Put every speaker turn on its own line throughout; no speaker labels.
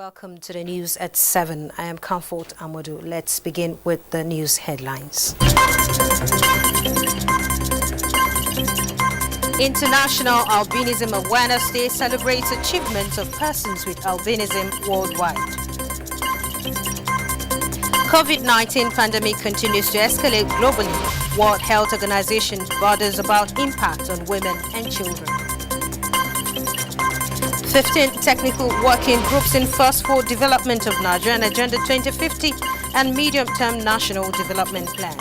Welcome to the news at 7. I am Comfort Amadou. Let's begin with the news headlines. International Albinism Awareness Day celebrates achievements of persons with albinism worldwide. COVID-19 pandemic continues to escalate globally. World Health Organization bothers about impact on women and children. 15 technical working groups in first for development of Nigerian Agenda 2050 and medium-term national development plan.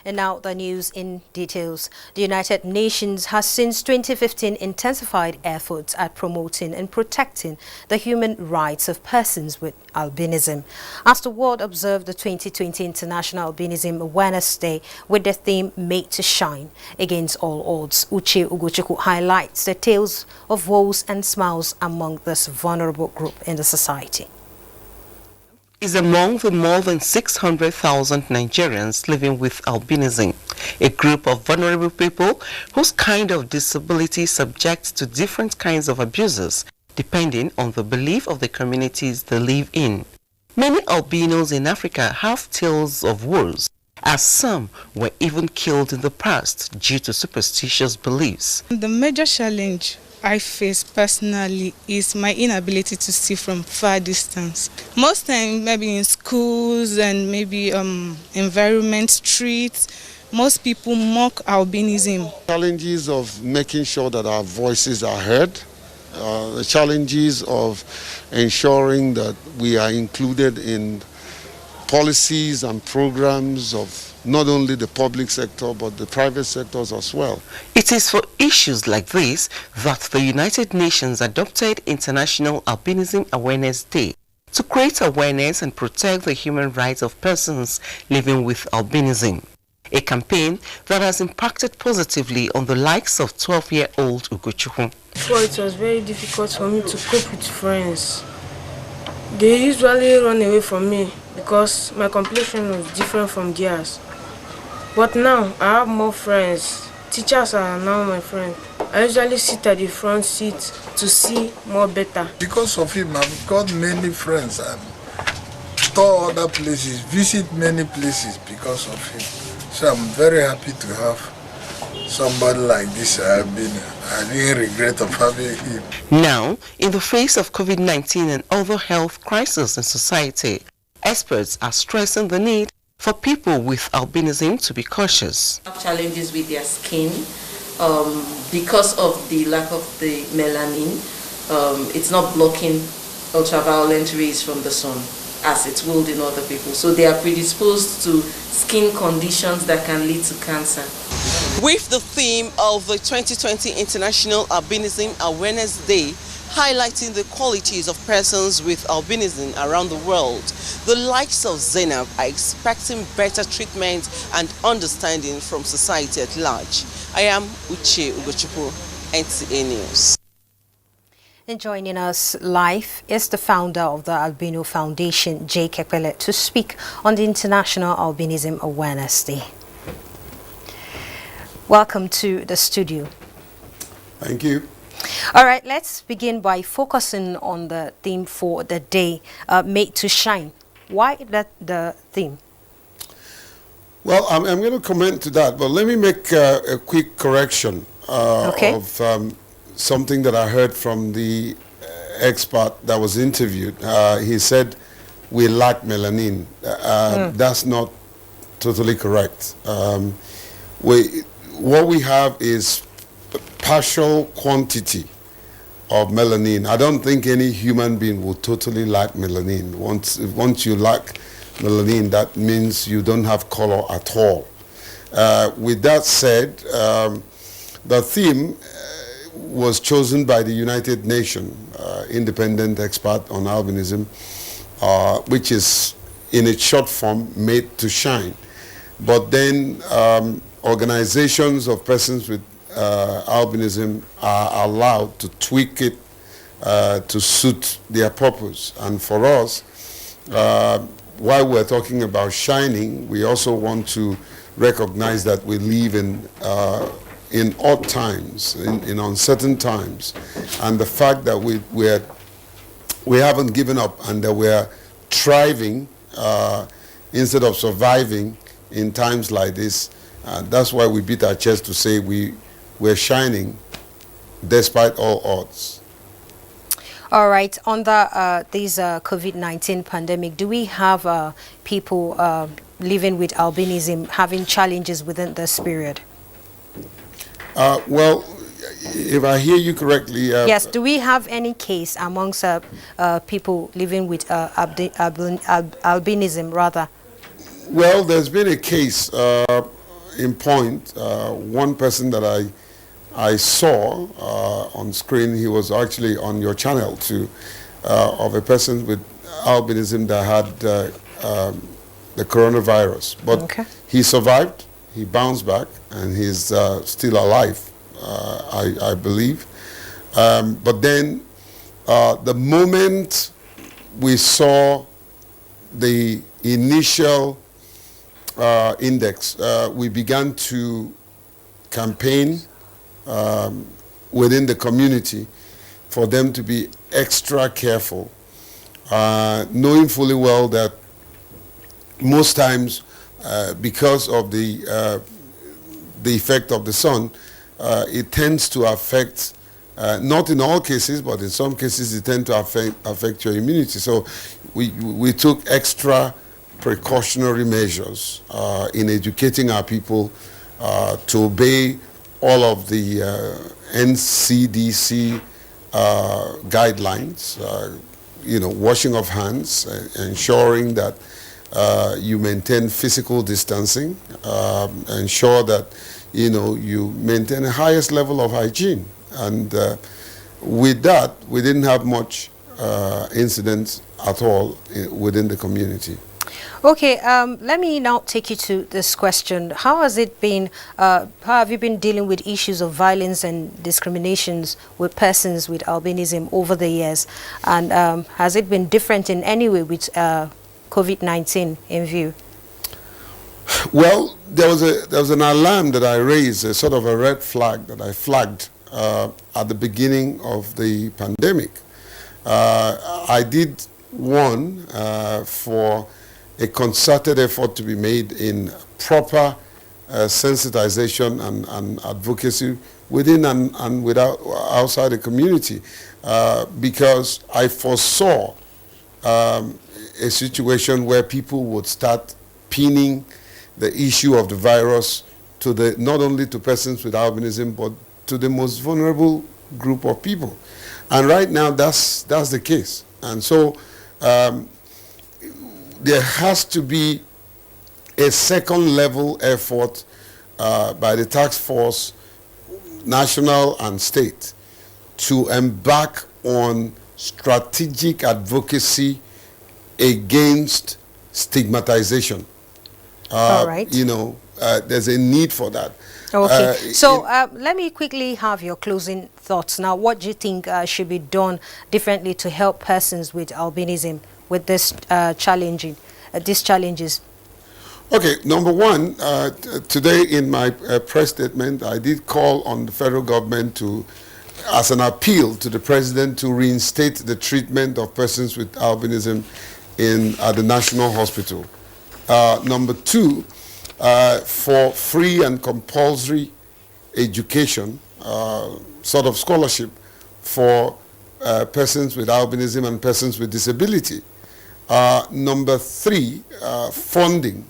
And now the news in details. The United Nations has since 2015 intensified efforts at promoting and protecting the human rights of persons with albinism. As the world observed the 2020 International Albinism Awareness Day with the theme Made to Shine Against All Odds, Uche Ugochukwu highlights the tales of woes and smiles among this vulnerable group in the society.
Is among the more than 600,000 Nigerians living with albinism, a group of vulnerable people whose kind of disability is subject to different kinds of abuses depending on the belief of the communities they live in. Many albinos in Africa have tales of woes, as some were even killed in the past due to superstitious beliefs.
The major challenge I face personally is my inability to see from far distance. Most time, maybe in schools and maybe environment, streets, most people mock albinism.
Challenges of making sure that our voices are heard, the challenges of ensuring that we are included in policies and programs of not only the public sector but the private sectors as well.
It is for issues like this that the United Nations adopted International Albinism Awareness Day to create awareness and protect the human rights of persons living with albinism. A campaign that has impacted positively on the likes of 12-year-old Ugochukwu.
Before, it was very difficult for me to cope with friends. They usually run away from me because my complexion was different from theirs. But now I have more friends. Teachers are now my friends. I usually sit at the front seat to see more better.
Because of him, I've got many friends and tour other places, visit many places because of him. So I'm very happy to have somebody like this. I didn't regret of having him.
Now, in the face of COVID-19 and other health crises in society, experts are stressing the need for people with albinism to be cautious.
Challenges with their skin because of the lack of the melanin. It's not blocking ultraviolet rays from the sun as it will in other people. So they are predisposed to skin conditions that can lead to cancer.
With the theme of the 2020 International Albinism Awareness Day, highlighting the qualities of persons with albinism around the world, the likes of Zainab are expecting better treatment and understanding from society at large. I am Uche Ugochukwu, NTA News.
And joining us live is the founder of the Albino Foundation, Jay Kepele, to speak on the International Albinism Awareness Day. Welcome to the studio.
Thank you.
All right, let's begin by focusing on the theme for the day, Made to Shine. Why that the theme?
Well, I'm going to comment to that, but let me make a quick correction of something that I heard from the expert that was interviewed. He said, we lack melanin. That's not totally correct. What we have is partial quantity of melanin. I don't think any human being will totally lack melanin. Once you lack melanin, that means you don't have color at all. With that said, the theme was chosen by the United Nations independent expert on albinism, which is in its short form Made to Shine. But then organizations of persons with albinism are allowed to tweak it to suit their purpose. And for us, while we're talking about shining, we also want to recognize that we live in in odd times, in uncertain times, and the fact that we haven't given up and that we're thriving instead of surviving in times like this. That's why we beat our chest to say we're shining despite all odds.
All right. On this COVID-19 pandemic, do we have people living with albinism having challenges within this period?
Well, if I hear you correctly...
yes, do we have any case amongst people living with albinism, rather?
Well, there's been a case in point. One person that I saw on screen, he was actually on your channel too, of a person with albinism that had the coronavirus. But
okay.
He survived, he bounced back, and he's still alive, I believe. But then the moment we saw the initial index, we began to campaign within the community for them to be extra careful, knowing fully well that most times because of the effect of the sun, it tends to affect, not in all cases, but in some cases it tends to affect your immunity. So we took extra precautionary measures in educating our people to obey all of the NCDC guidelines, washing of hands, ensuring that you maintain physical distancing, ensure that, you maintain the highest level of hygiene. And with that, we didn't have much incidents at all within the community.
Okay, let me now take you to this question. How has it been, how have you been dealing with issues of violence and discriminations with persons with albinism over the years? And has it been different in any way with COVID-19 in view?
Well, there was an alarm that I raised, a sort of a red flag that I flagged at the beginning of the pandemic. I did warn for a concerted effort to be made in proper sensitization and advocacy within and without outside the community, because I foresaw a situation where people would start pinning the issue of the virus to not only to persons with albinism, but to the most vulnerable group of people. And right now that's the case. And so there has to be a second level effort by the task force, national and state, to embark on strategic advocacy against stigmatization.
All right.
There's a need for that.
Okay. So let me quickly have your closing thoughts. Now, what do you think should be done differently to help persons with albinism with this these challenges?
Okay, number one, today in my press statement, I did call on the federal government as an appeal to the president to reinstate the treatment of persons with albinism at the National Hospital. Number two, for free and compulsory education, sort of scholarship for persons with albinism and persons with disability. Number three, funding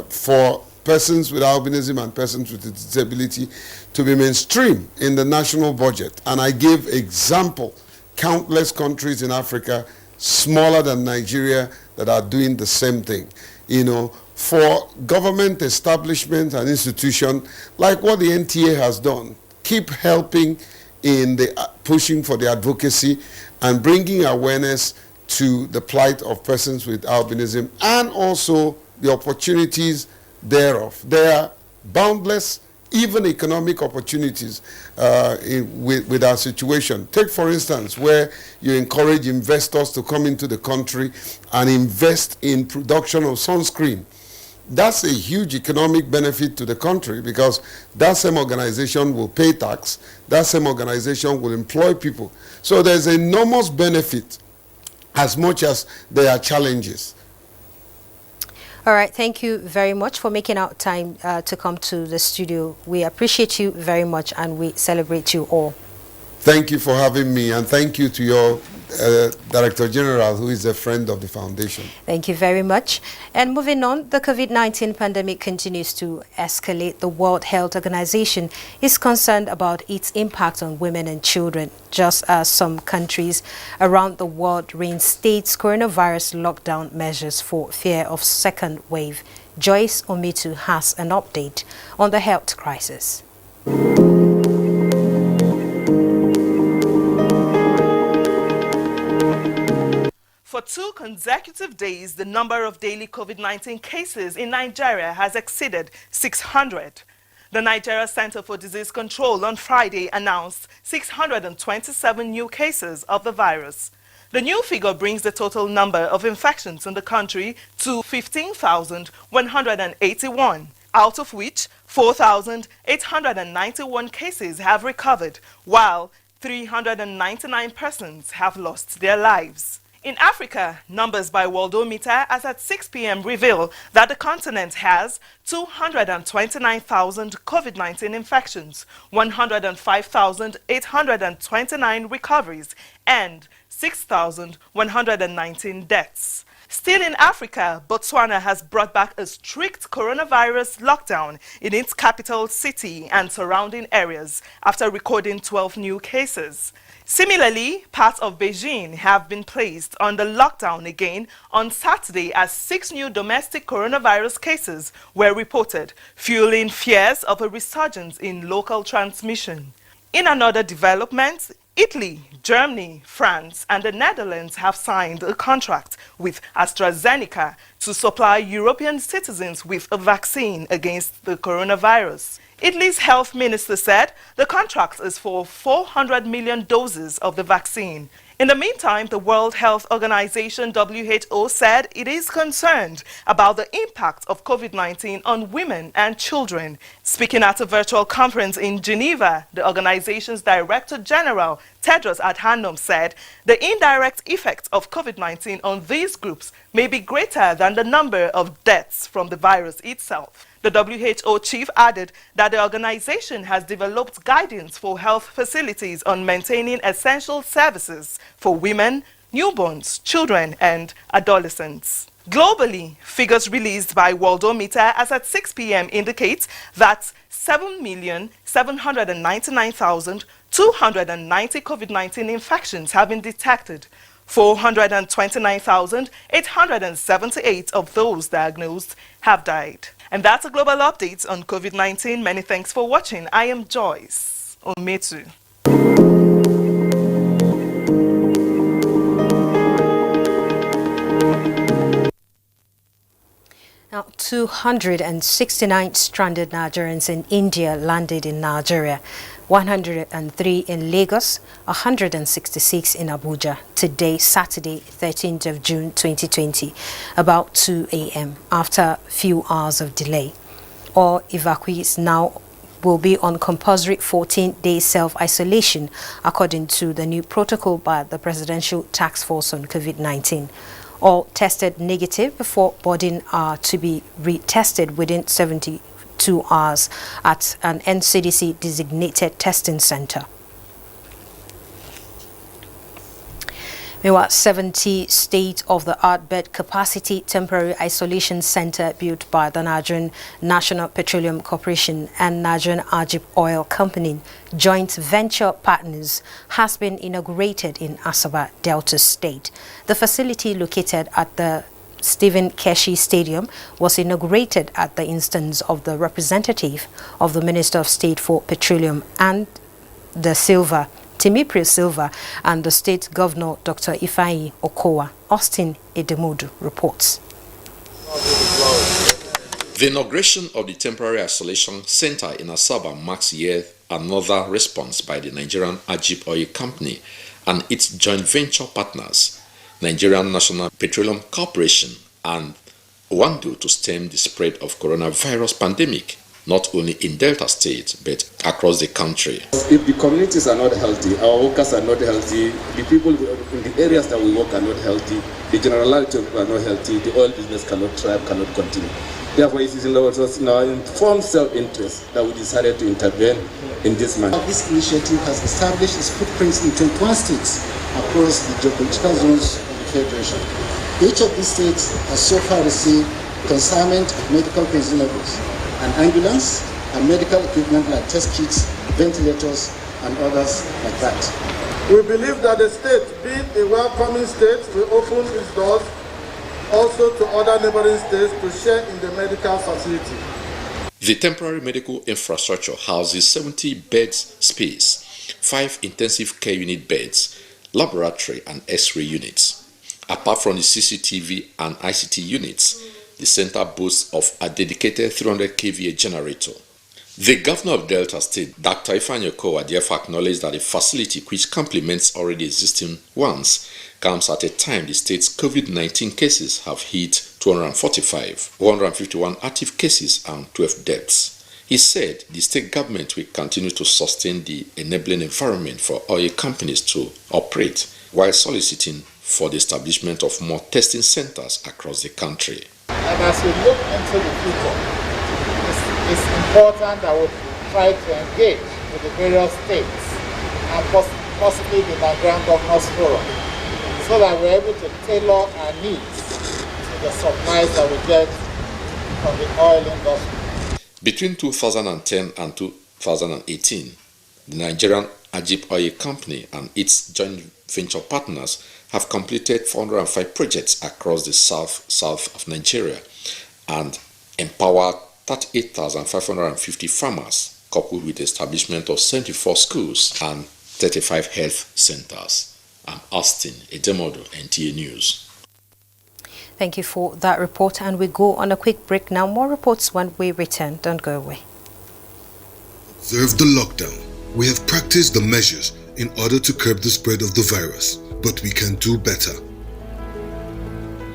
for persons with albinism and persons with disability to be mainstream in the national budget. And I gave example, countless countries in Africa, smaller than Nigeria, that are doing the same thing. For government establishments and institutions, like what the NTA has done, keep helping in the pushing for the advocacy and bringing awareness to the plight of persons with albinism and also the opportunities thereof. There are boundless, even economic opportunities with our situation. Take, for instance, where you encourage investors to come into the country and invest in production of sunscreen. that's a huge economic benefit to the country, because that same organization will pay tax, that same organization will employ people. So there's enormous benefit as much as there are challenges.
All right, thank you very much for making out time to come to the studio. We appreciate you very much and we celebrate you all.
Thank you for having me, and thank you to your Director General, who is a friend of the foundation.
Thank you very much. And moving on, the COVID-19 pandemic continues to escalate. The World Health Organization is concerned about its impact on women and children, just as some countries around the world reinstates coronavirus lockdown measures for fear of second wave. Joyce Omitu has an update on the health crisis.
For 2 consecutive days, the number of daily COVID-19 cases in Nigeria has exceeded 600. The Nigeria Center for Disease Control on Friday announced 627 new cases of the virus. The new figure brings the total number of infections in the country to 15,181, out of which 4,891 cases have recovered, while 399 persons have lost their lives. In Africa, numbers by Worldometer as at 6 p.m. reveal that the continent has 229,000 COVID-19 infections, 105,829 recoveries, and 6,119 deaths. Still in Africa, Botswana has brought back a strict coronavirus lockdown in its capital city and surrounding areas after recording 12 new cases. Similarly, parts of Beijing have been placed under lockdown again on Saturday as 6 new domestic coronavirus cases were reported, fueling fears of a resurgence in local transmission. In another development, Italy, Germany, France, and the Netherlands have signed a contract with AstraZeneca to supply European citizens with a vaccine against the coronavirus. Italy's health minister said the contract is for 400 million doses of the vaccine. In the meantime, the World Health Organization (WHO) said it is concerned about the impact of COVID-19 on women and children. Speaking at a virtual conference in Geneva, the organization's Director General, Tedros Adhanom, said the indirect effect of COVID-19 on these groups may be greater than the number of deaths from the virus itself. The WHO chief added that the organization has developed guidance for health facilities on maintaining essential services for women, newborns, children, and adolescents. Globally, figures released by Worldometer as at 6 p.m. indicate that 7,799,290 COVID-19 infections have been detected. 429,878 of those diagnosed have died. And that's a global update on COVID-19. Many thanks for watching. I am Joyce Ometu.
Now, 269 stranded Nigerians in India landed in Nigeria, 103 in Lagos, 166 in Abuja today, Saturday, 13th of June 2020, about 2 a.m. after a few hours of delay. All evacuees now will be on compulsory 14-day self-isolation according to the new protocol by the Presidential Task Force on COVID-19. All tested negative before boarding are to be retested within 72 hours at an NCDC designated testing center. Meanwhile, 70 state-of-the-art bed capacity temporary isolation center built by the Nigerian National Petroleum Corporation and Nigerian Ajib Oil Company joint venture partners has been inaugurated in Asaba, Delta State. The facility, located at the Stephen Keshi Stadium, was inaugurated at the instance of the representative of the Minister of State for Petroleum and the Silver, Timipri Silva, and the State Governor, Dr. Ifeanyi Okowa. Austin Edemodu reports.
The inauguration of the temporary isolation center in Asaba marks yet another response by the Nigerian Ajib Oil Company and its joint venture partners, Nigerian National Petroleum Corporation and one do to stem the spread of coronavirus pandemic, not only in Delta State, but across the country.
If the communities are not healthy, our workers are not healthy, the people in the areas that we work are not healthy, the generality of people are not healthy, the oil business cannot thrive, cannot continue. Therefore, it is in our informed self-interest that we decided to intervene in this manner.
This initiative has established its footprints in 21 states across the geopolitical zones of the Federation. Each of these states has so far received consignment of medical consumables, an ambulance, and medical equipment like test kits, ventilators, and others like that.
We believe that the state, being a welcoming state, will open its doors also to other neighboring states to share in the medical facility.
The temporary medical infrastructure houses 70 beds space, 5 intensive care unit beds, laboratory and X-ray units. Apart from the CCTV and ICT units, the center boasts of a dedicated 300 kVA generator. The governor of Delta State, Dr. Ifeanyi Okowa, therefore acknowledged that the facility, which complements already existing ones, comes at a time the state's COVID-19 cases have hit 245, 151 active cases and 12 deaths. He said the state government will continue to sustain the enabling environment for oil companies to operate, while soliciting for the establishment of more testing centers across the country.
And as we look into the future, it's important that we try to engage with the various states and possibly the Nigerian Governors Forum, so that we're able to tailor our needs to the supplies that we get from the oil industry.
Between 2010 and 2018, the Nigerian Ajib Oil Company and its joint venture partners have completed 405 projects across the south of Nigeria and empowered 38,550 farmers, coupled with the establishment of 74 schools and 35 health centers. I'm Austin Edemodo, NTA News.
Thank you for that report, and we go on a quick break now. More reports when we return. Don't go away.
Observe the lockdown. We have practiced the measures in order to curb the spread of the virus, but we can do better.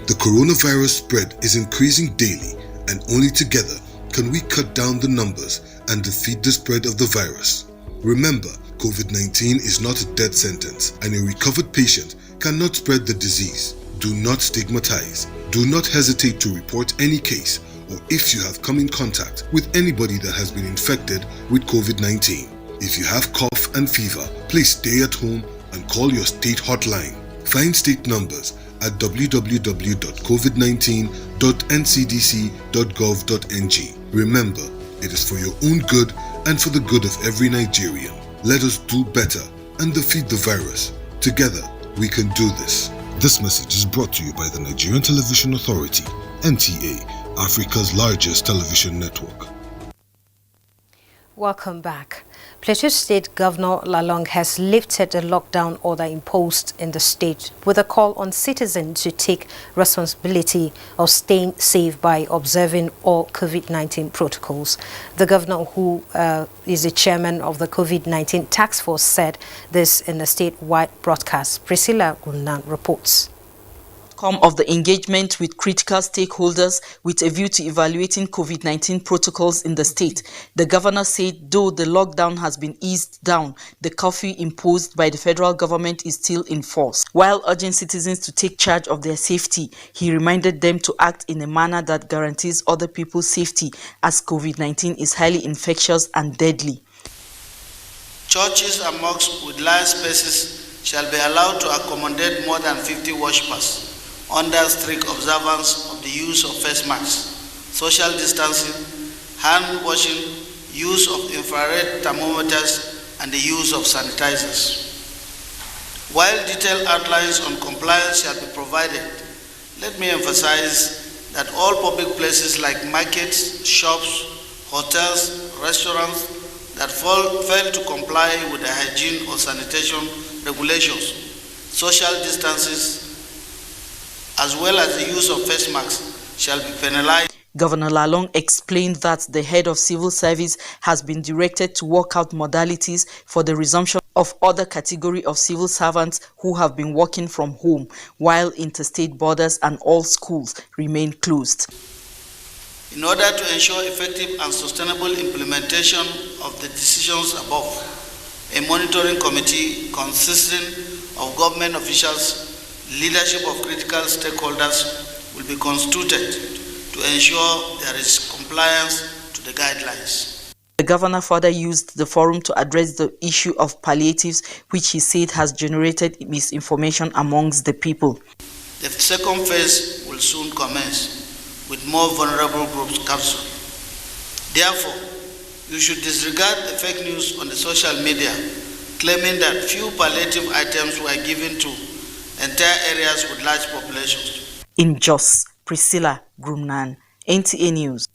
The coronavirus spread is increasing daily, and only together can we cut down the numbers and defeat the spread of the virus. Remember, COVID-19 is not a death sentence, and a recovered patient cannot spread the disease. Do not stigmatize. Do not hesitate to report any case, or if you have come in contact with anybody that has been infected with COVID-19. If you have cough and fever, please stay at home and call your state hotline. Find state numbers at www.covid19.ncdc.gov.ng. Remember, it is for your own good and for the good of every Nigerian. Let us do better and defeat the virus. Together, we can do this. This message is brought to you by the Nigerian Television Authority, NTA, Africa's largest television network.
Welcome back. Plateau State Governor Lalong has lifted the lockdown order imposed in the state with a call on citizens to take responsibility of staying safe by observing all COVID-19 protocols. The governor, who is the chairman of the COVID-19 task force, said this in a statewide broadcast. Priscilla Gunnan reports.
Of the engagement with critical stakeholders with a view to evaluating COVID-19 protocols in the state. The governor said though the lockdown has been eased down, the curfew imposed by the federal government is still in force. While urging citizens to take charge of their safety, he reminded them to act in a manner that guarantees other people's safety, as COVID-19 is highly infectious and deadly.
Churches and mosques with large spaces shall be allowed to accommodate more than 50 worshippers, under strict observance of the use of face masks, social distancing, hand washing, use of infrared thermometers, and the use of sanitizers. While detailed outlines on compliance shall be provided, let me emphasize that all public places like markets, shops, hotels, restaurants that fail to comply with the hygiene or sanitation regulations, social distances, as well as the use of face masks, shall be penalized.
Governor Lalong explained that the head of civil service has been directed to work out modalities for the resumption of other category of civil servants who have been working from home, while interstate borders and all schools remain closed.
In order to ensure effective and sustainable implementation of the decisions above, a monitoring committee consisting of government officials, leadership of critical stakeholders will be constituted to ensure there is compliance to the guidelines.
The governor further used the forum to address the issue of palliatives, which he said has generated misinformation amongst the people.
The second phase will soon commence with more vulnerable groups captured. Therefore, you should disregard the fake news on the social media claiming that few palliative items were given to entire areas with large populations.
In Jos, Priscilla Grumnan, NTA News.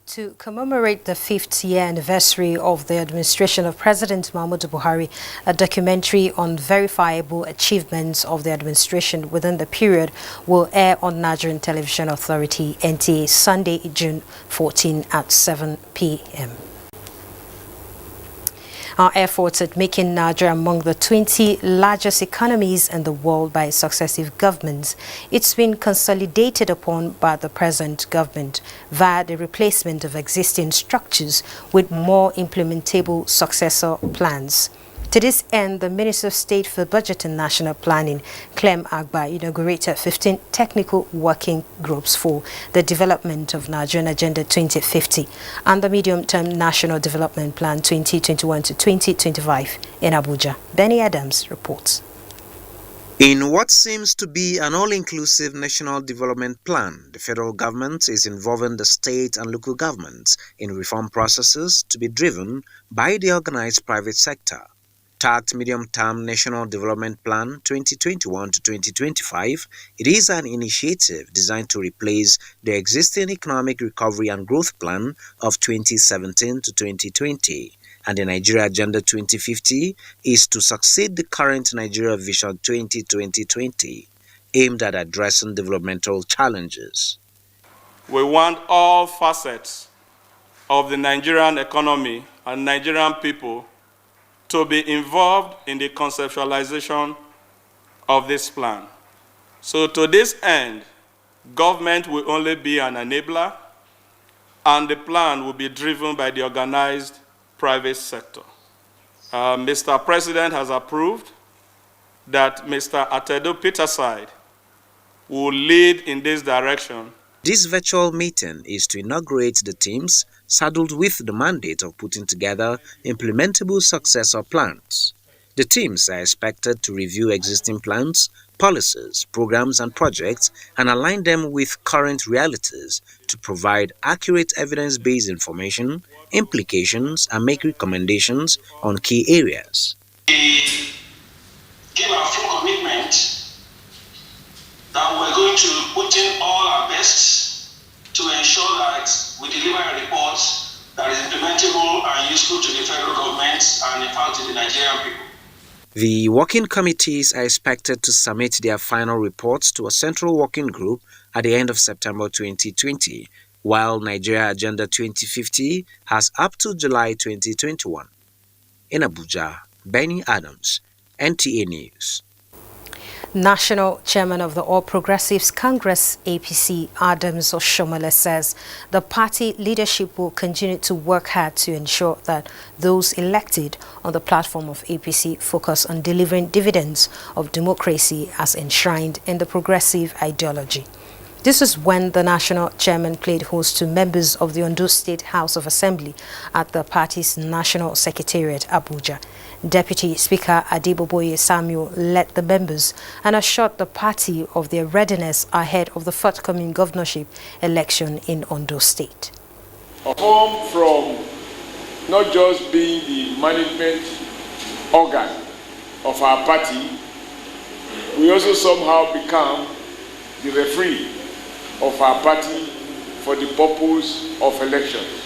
To commemorate the 5th year anniversary of the administration of President Muhammadu Buhari, a documentary on verifiable achievements of the administration within the period will air on Nigerian Television Authority, NTA, Sunday, June 14 at 7 p.m. Our efforts at making Nigeria among the 20 largest economies in the world by successive governments, it's been consolidated upon by the present government via the replacement of existing structures with more implementable successor plans. To this end, the Minister of State for Budget and National Planning, Clem Agba, inaugurated 15 technical working groups for the development of Nigerian Agenda 2050 and the Medium-Term National Development Plan 2021 to 2025 in Abuja. Benny Adams reports.
In what seems to be an all-inclusive national development plan, the federal government is involving the state and local governments in reform processes to be driven by the organized private sector. Tagged Medium-Term National Development Plan 2021 to 2025, it is an initiative designed to replace the existing Economic Recovery and Growth Plan of 2017 to 2020. And the Nigeria Agenda 2050 is to succeed the current Nigeria Vision 2020, aimed at addressing developmental challenges.
We want all facets of the Nigerian economy and Nigerian people to be involved in the conceptualization of this plan. So to this end, government will only be an enabler, and the plan will be driven by the organized private sector. Mr. President has approved that Mr. Atedo Peterside will lead in this direction.
This virtual meeting is to inaugurate the teams saddled with the mandate of putting together implementable successor plans. The teams are expected to review existing plans, policies, programs and projects and align them with current realities to provide accurate evidence-based information, implications and make recommendations on key areas.
We give our full commitment that we're going to put in all our best to ensure that we deliver a report that is implementable and useful to the federal government and in fact to the Nigerian people.
The working committees are expected to submit their final reports to a central working group at the end of September 2020, while Nigeria Agenda 2050 has up to July 2021. In Abuja, Benny Adams, NTA News.
National Chairman of the All Progressives Congress, APC, Adams Oshomole, says the party leadership will continue to work hard to ensure that those elected on the platform of APC focus on delivering dividends of democracy as enshrined in the progressive ideology. This is when the national chairman played host to members of the Ondo State House of Assembly at the party's National Secretariat, Abuja. Deputy Speaker Adeboboye Samuel led the members and assured the party of their readiness ahead of the forthcoming governorship election in Ondo State.
Apart from not just being the management organ of our party, we also somehow become the referee of our party for the purpose of elections.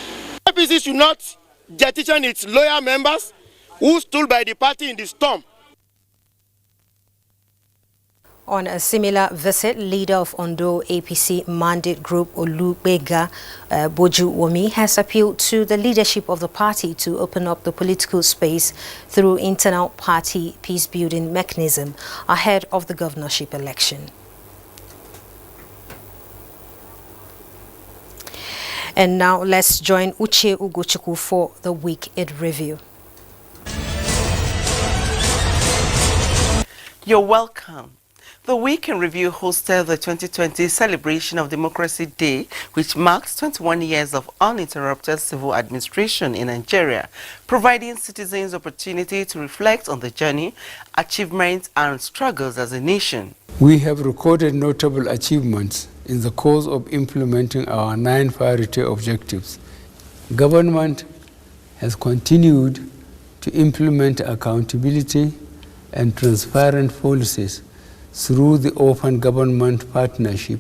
APC should not jettison its loyal members who stood by the party in the storm.
On a similar visit, leader of Ondo APC Mandate Group Olugbega Bojuwomi has appealed to the leadership of the party to open up the political space through internal party peace-building mechanism ahead of the governorship election. And now let's join Uche Ugochukwu for the Week in Review.
You're welcome. The Week in Review hosted the 2020 celebration of Democracy Day, which marks 21 years of uninterrupted civil administration in Nigeria, providing citizens opportunity to reflect on the journey, achievements, and struggles as a nation.
We have recorded notable achievements in the course of implementing our 9 priority objectives. Government has continued to implement accountability and transparent policies through the Open Government Partnership.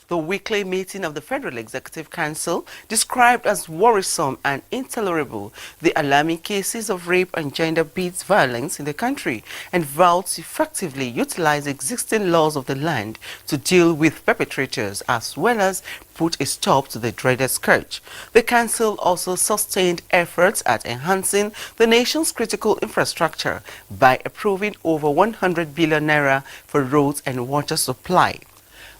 The weekly meeting of the Federal Executive Council described as worrisome and intolerable the alarming cases of rape and gender-based violence in the country and vowed to effectively utilize existing laws of the land to deal with perpetrators as well as put a stop to the dreaded scourge. The council also sustained efforts at enhancing the nation's critical infrastructure by approving over 100 billion naira for roads and water supply.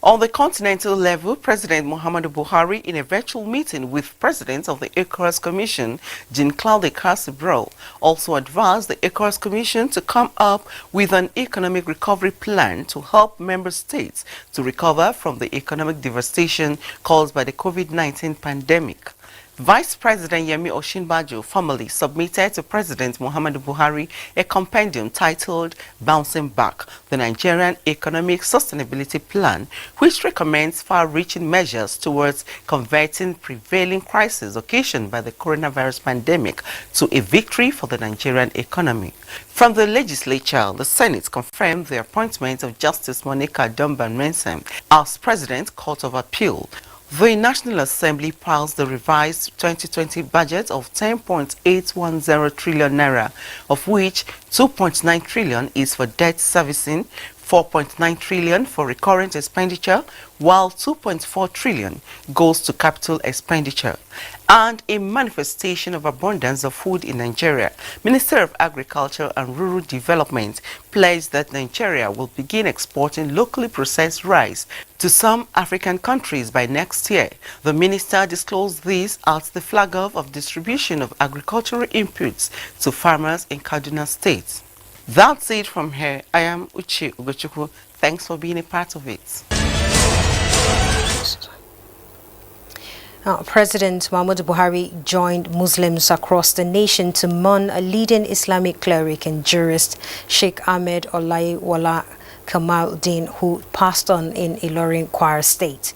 On the continental level, President Muhammadu Buhari, in a virtual meeting with President of the ECOWAS Commission, Jean-Claude Cassibrel, also advised the ECOWAS Commission to come up with an economic recovery plan to help member states to recover from the economic devastation caused by the COVID-19 pandemic. Vice President Yemi Osinbajo formally submitted to President Muhammadu Buhari a compendium titled Bouncing Back, the Nigerian Economic Sustainability Plan, which recommends far-reaching measures towards converting prevailing crisis occasioned by the coronavirus pandemic to a victory for the Nigerian economy. From the legislature, the Senate confirmed the appointment of Justice Monica Dumban-Mensem as President Court of Appeal. The National Assembly passed the revised 2020 budget of 10.810 trillion naira, of which 2.9 trillion is for debt servicing, 4.9 trillion for recurrent expenditure, while 2.4 trillion goes to capital expenditure. And a manifestation of abundance of food in Nigeria, Minister of Agriculture and Rural Development pledged that Nigeria will begin exporting locally processed rice to some African countries by next year. The minister disclosed this at the flag-off of distribution of agricultural inputs to farmers in Kaduna State. That's it from here. I am Uche Ugochukwu. Thanks for being a part of it.
President Muhammadu Buhari joined Muslims across the nation to mourn a leading Islamic cleric and jurist, Sheikh Ahmed Olaiwola Kamaldeen, who passed on in Ilorin, Kwara State.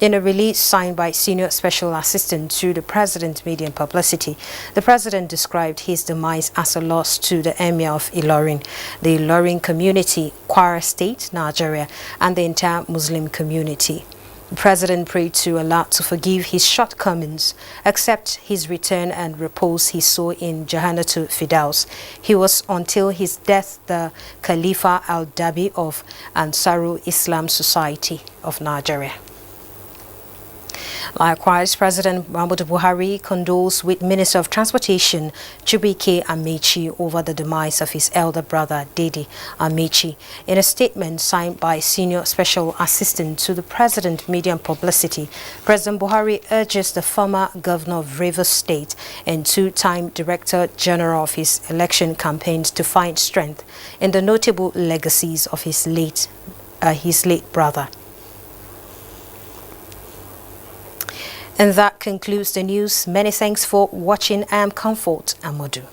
In a release signed by Senior Special Assistant to the President Media and Publicity, the President described his demise as a loss to the Emir of Ilorin, the Ilorin community, Kwara State, Nigeria, and the entire Muslim community. The President prayed to Allah to forgive his shortcomings, accept his return and repose his soul in Jahanatul Firdaus. He was, until his death, the Khalifa al-Dabi of Ansarul Islam Society of Nigeria. Likewise, President Muhammadu Buhari condoles with Minister of Transportation Chibuike Amechi over the demise of his elder brother Dede Amechi. In a statement signed by Senior Special Assistant to the President Media and Publicity, President Buhari urges the former Governor of Rivers State and two-time Director General of his election campaigns to find strength in the notable legacies of his late brother. And that concludes the news. Many thanks for watching. I am Comfort Amodu.